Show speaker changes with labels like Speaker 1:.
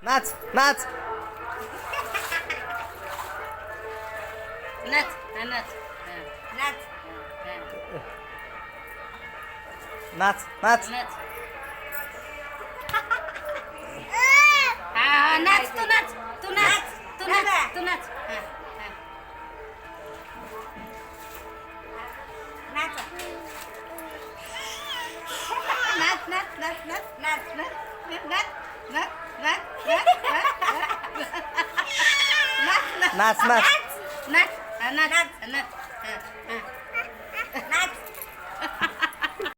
Speaker 1: नाच नाच
Speaker 2: नाच हा, नाच हा,
Speaker 3: नाच
Speaker 2: हा,
Speaker 1: नाच नाच
Speaker 2: नाच हा हा नाच तू नाच तू नाच तू नाच तू नाच हा, हा.
Speaker 3: नाच
Speaker 2: नाच नाच नाच नाच
Speaker 3: नाच
Speaker 2: नाच नाच नाच नाच नाच नाच
Speaker 1: नाच नाच
Speaker 2: नाच हा, नाच नाच